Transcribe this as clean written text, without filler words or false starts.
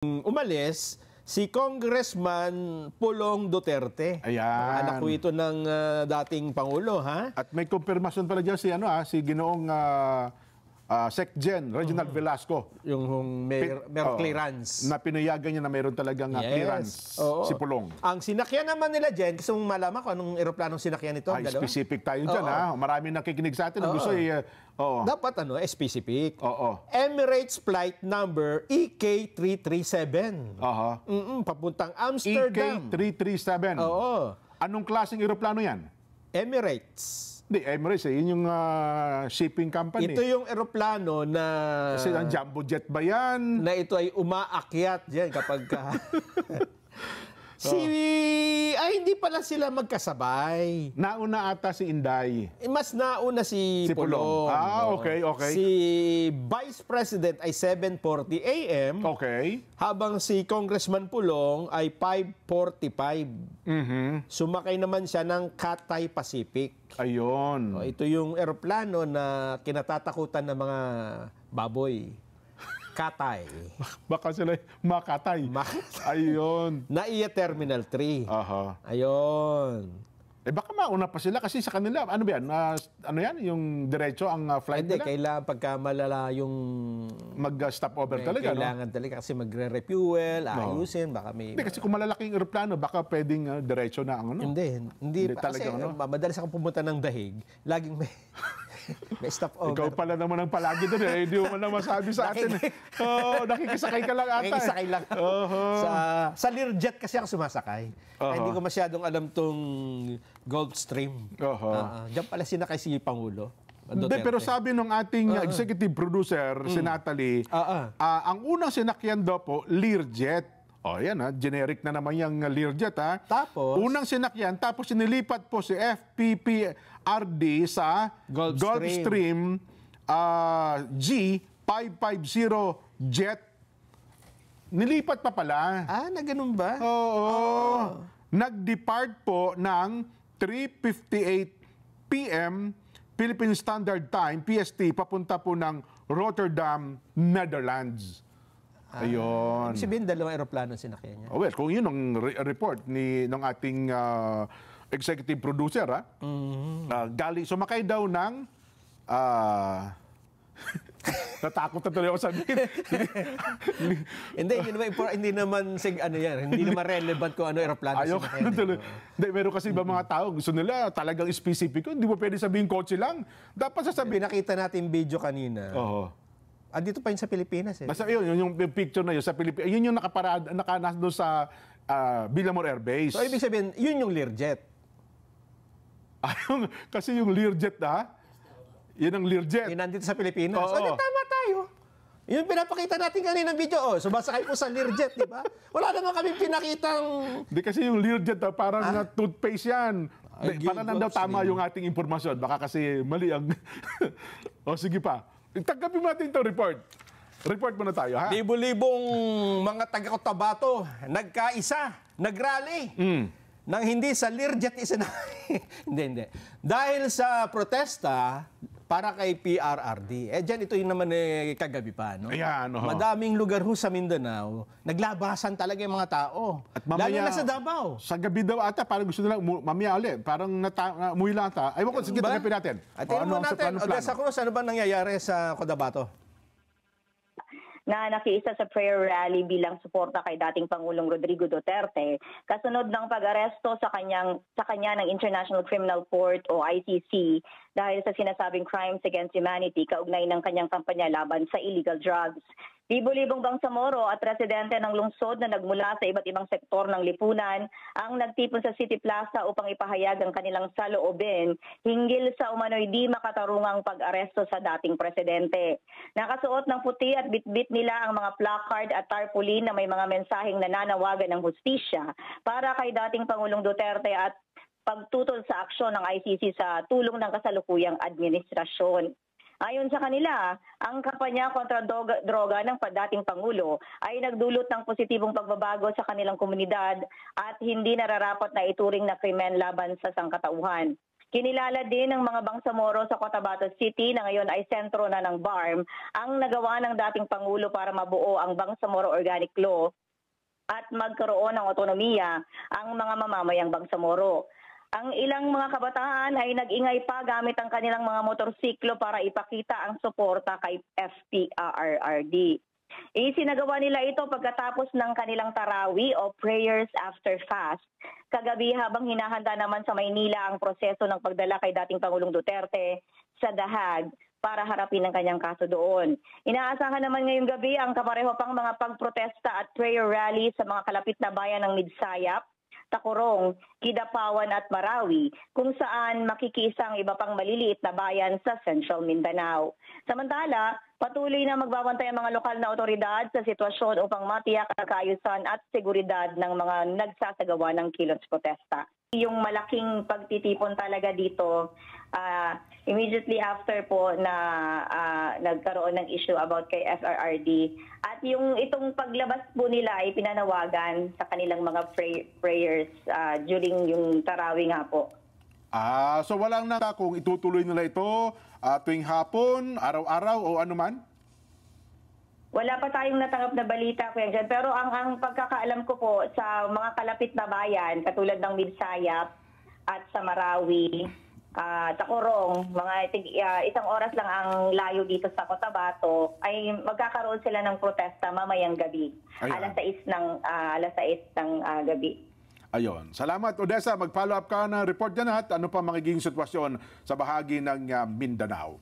Umalis si Congressman Pulong Duterte. Ayan. Anak ko ito ng dating Pangulo, ha? At may kumpirmasyon pala dyan si Ginoong Secgen Reginald Velasco. Yung Mayor clearance. Na pinayagan niya na mayroon talagang clearance si Pulong. Ang sinakyan naman nila dyan, gusto mong malaman kung anong eroplanong sinakyan ito? Ay, specific tayo dyan, ha? Maraming nakikinig sa atin. Gusto Dapat specific. Oo. Emirates flight number EK337. Papuntang Amsterdam. EK337. Oo. Anong klaseng eroplano yan? Emirates. Hindi, Emirates yun yung shipping company. Ito yung eroplano na... Kasi ang jumbo jet ba yan? Na ito ay umaakyat dyan kapag hindi pala sila magkasabay. Nauna ata si Inday. Mas nauna si Pulong. Okay. Si Vice President ay 7:40 a.m. Okay. Habang si Congressman Pulong ay 5:45. Sumakay naman siya ng Cathay Pacific. Ayun. Ito yung eroplano na kinatatakutan ng mga baboy. Cathay. Baka sila makatay. Ayun. NAIA Terminal 3. Ayun. Baka mauna pa sila kasi sa kanila, ano ba yan? Ano yan? Yung diretso ang flight nila? Hindi, kailangan pagka malala yung... Mag-stop over talaga, kailangan talaga kasi magre-refuel, ayusin, baka may... Hindi, kasi kung malalaking aeroplano, baka pwedeng diretso na ang ano. Hindi talaga, kasi madalas akong pumunta ng Dahig, laging may stop over. Ikaw pala naman ang palagi doon hindi mo na masabi sa atin. Nakikisakay ka lang ata. Nakikisakay lang. Sa Learjet kasi ako sumasakay. Hindi ko masyadong alam tong Gulfstream. Diyan pala sinakay si Pangulo. Hindi, pero sabi nung ating executive producer, si Natalie, ang unang sinakyan daw po, Learjet. Yan generic na naman yung Learjet, ha. Tapos? Unang sinakyan, tapos sinilipat po si FPPRD sa Gulfstream G550 jet. Nilipat pa pala. Na ganun ba? Oo. Nag-depart po ng 3:58 p.m. Philippine Standard Time, PST, papunta po ng Rotterdam, Netherlands. Ayun. Ibig sabihin, dalawang aeroplano sinakyan niya. Well, kung yun ang report ng ating executive producer, sumakay daw ng natakot na tuloy ako sabihin. Hindi naman relevant kung ano aeroplano sinakyan. Hindi, meron kasi ba mga tao, gusto nila talagang specific. Hindi mo pwede sabihin kotse lang. Dapat sasabihin. Nakita natin video kanina. Dito pa yun sa Pilipinas. Basta yung picture na yun sa Pilipinas. Yun yung nakanas doon sa Villamor Air Base. So, ibig sabihin, yun yung Learjet. Kasi yung Learjet, yun ang Learjet. Yun nandito sa Pilipinas. Tama tayo. Yun pinapakita natin kanina ng video. Sumasakay po sa Learjet, di ba? Wala naman kami pinakitang... Hindi kasi yung Learjet, parang toothpaste yan. Parang daw tama yung ating impormasyon. Baka kasi mali ang... sige pa. Tanggapin natin ito, report. Report muna tayo, ha? Libo-libong mga taga-Cotabato, nagkaisa, nagrally. Nang hindi sa Learjet isa na... hindi. Dahil sa protesta para kay PRRD. Diyan ito yung naman kagabi pa, no? Ayan, Madaming lugar ho sa Mindanao, naglabasan talaga yung mga tao. At mamaya, lalo na sa Davao. Sa gabi daw ata, parang gusto nila, mamaya ulit, parang umuwi lang ata. Ayaw ko, sige, tanggapin natin. At tingnan mo natin, Odessa Cruz, ano ba nangyayari sa Cotabato? Na nakiisa sa prayer rally bilang suporta kay dating Pangulong Rodrigo Duterte kasunod ng pag-aresto sa kanya ng International Criminal Court o ICC dahil sa sinasabing crimes against humanity kaugnay ng kanyang kampanya laban sa illegal drugs. Libo-libong Bangsamoro at residente ng lungsod na nagmula sa iba't ibang sektor ng lipunan ang nagtipon sa City Plaza upang ipahayag ang kanilang saloobin hinggil sa umano'y di makatarungang pag-aresto sa dating presidente. Nakasuot ng puti at bitbit nila ang mga placard at tarpaulin na may mga mensaheng nananawagan ng hustisya para kay dating Pangulong Duterte at pagtutol sa aksyon ng ICC sa tulong ng kasalukuyang administrasyon. Ayon sa kanila, ang kampanya kontra droga ng dating Pangulo ay nagdulot ng positibong pagbabago sa kanilang komunidad at hindi nararapat na ituring na krimen laban sa sangkatauhan. Kinilala din ng mga Bangsamoro sa Cotabato City na ngayon ay sentro na ng BARM ang nagawa ng dating Pangulo para mabuo ang Bangsamoro Organic Law at magkaroon ng otonomiya ang mga mamamayang Bangsamoro. Ang ilang mga kabataan ay nag-ingay pa gamit ang kanilang mga motorsiklo para ipakita ang suporta kay FPRRD. Isinagawa nila ito pagkatapos ng kanilang tarawi o prayers after fast. Kagabi habang hinahanda naman sa Maynila ang proseso ng pagdala kay dating Pangulong Duterte sa Dahag para harapin ang kanyang kaso doon. Inaasahan naman ngayong gabi ang kapareho pang mga pagprotesta at prayer rally sa mga kalapit na bayan ng Midsayap, Tacorong, Kidapawan at Marawi, kung saan makikisang iba pang maliliit na bayan sa Central Mindanao. Samantala, patuloy na magbabantay ang mga lokal na otoridad sa sitwasyon upang matiyak ang kaayusan at seguridad ng mga nagsasagawa ng kilos protesta. Yung malaking pagtitipon talaga dito, immediately after po na nagkaroon ng issue about kay FRRD. At yung itong paglabas po nila ay pinanawagan sa kanilang mga prayers during yung tarawih nga po. So walang nata kung itutuloy nila ito tuwing hapon, araw-araw o anuman? Wala pa tayong natanggap na balita, Kuya Jan. Pero ang pagkakaalam ko po sa mga kalapit na bayan, katulad ng Midsayap at sa Marawi, Tacorong, isang oras lang ang layo dito sa Cotabato, ay magkakaroon sila ng protesta mamayang gabi. Ayan. Alas 6 ng gabi. Ayon. Salamat, Odessa. Mag-follow up ka ng report dyan at ano pa magiging sitwasyon sa bahagi ng Mindanao.